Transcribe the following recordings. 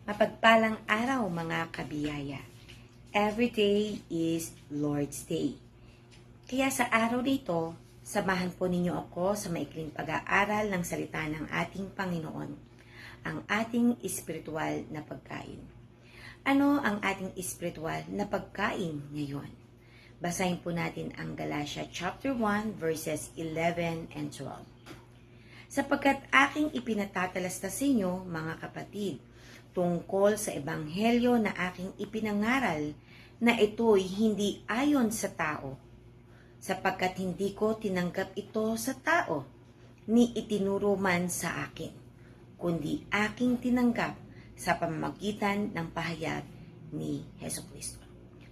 Mapagpalang araw mga kabiyaya. Every day is Lord's Day. Kaya sa araw nito, samahan po ninyo ako sa maikling pag-aaral ng salita ng ating Panginoon, ang ating espiritual na pagkain. Ano ang ating espiritual na pagkain ngayon? Basahin po natin ang Galatia chapter 1 verses 11 and 12. Sapagkat aking ipinatatalastas sa inyo, mga kapatid, tungkol sa ebanghelyo na aking ipinangaral, na ito'y hindi ayon sa tao, sapagkat hindi ko tinanggap ito sa tao, ni itinuro man sa akin, kundi aking tinanggap sa pamamagitan ng pahayag ni Hesukristo.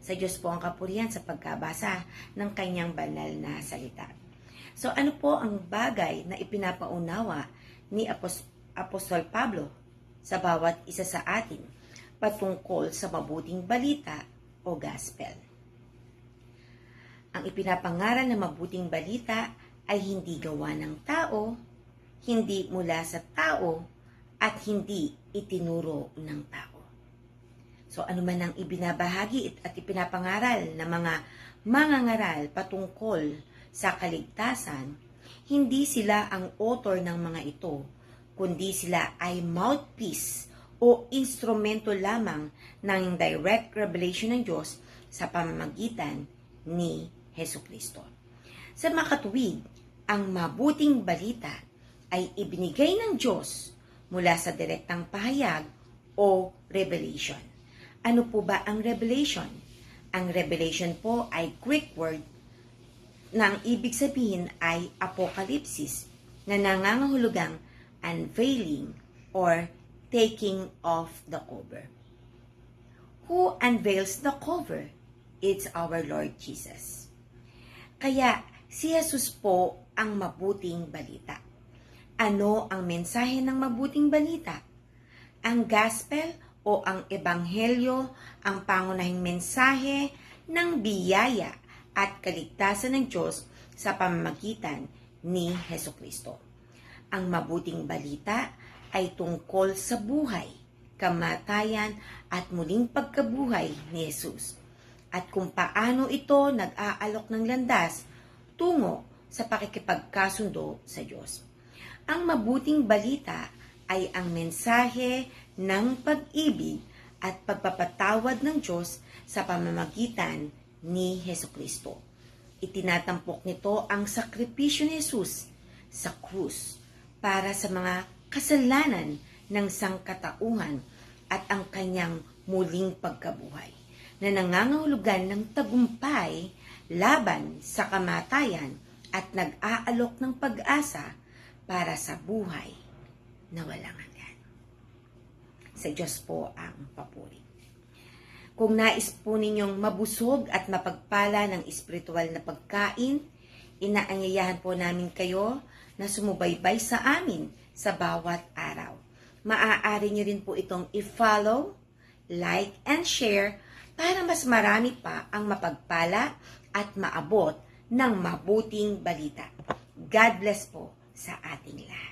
Sa Diyos po ang kapurihan sa pagkabasa ng kanyang banal na salita. So ano po ang bagay na ipinapaunawa ni Apostol Pablo sa bawat isa sa atin patungkol sa mabuting balita o gospel? Ang ipinapangaral na mabuting balita ay hindi gawa ng tao, hindi mula sa tao, at hindi itinuro ng tao. So ano man ang ibinabahagi at ipinapangaral ng mga mangangaral patungkol sa kaligtasan, hindi sila ang author ng mga ito, kundi sila ay mouthpiece o instrumento lamang ng direct revelation ng Diyos sa pamamagitan ni Hesukristo. Sa makatuwid, ang mabuting balita ay ibinigay ng Diyos mula sa direktang pahayag o revelation. Ano po ba ang revelation? Ang revelation po ay Greek word na ang ibig sabihin ay apokalipsis na nangangahulugang unveiling or taking off the cover. Who unveils the cover? It's our Lord Jesus. Kaya si Jesus po ang mabuting balita. Ano ang mensahe ng mabuting balita? Ang gospel o ang ebanghelyo ang pangunahing mensahe ng biyaya at kaligtasan ng Diyos sa pamamagitan ni Hesukristo. Ang mabuting balita ay tungkol sa buhay, kamatayan at muling pagkabuhay ni Jesus, at kung paano ito nag-aalok ng landas tungo sa pakikipagkasundo sa Diyos. Ang mabuting balita ay ang mensahe ng pag-ibig at pagpapatawad ng Diyos sa pamamagitan ni Hesukristo. Itinatampok nito ang sakripisyo ni Jesus sa krus para sa mga kasalanan ng sangkatauhan at ang kanyang muling pagkabuhay na nangangahulugan ng tagumpay laban sa kamatayan at nag-aalok ng pag-asa para sa buhay na walang hanggan. Sa Diyos po ang papuri. Kung nais po ninyong mabusog at mapagpala ng espiritual na pagkain, inaanyayahan po namin kayo na sumubaybay sa amin sa bawat araw. Maaari nyo rin po itong i-follow, like, and share para mas marami pa ang mapagpala at maabot ng mabuting balita. God bless po sa ating lahat.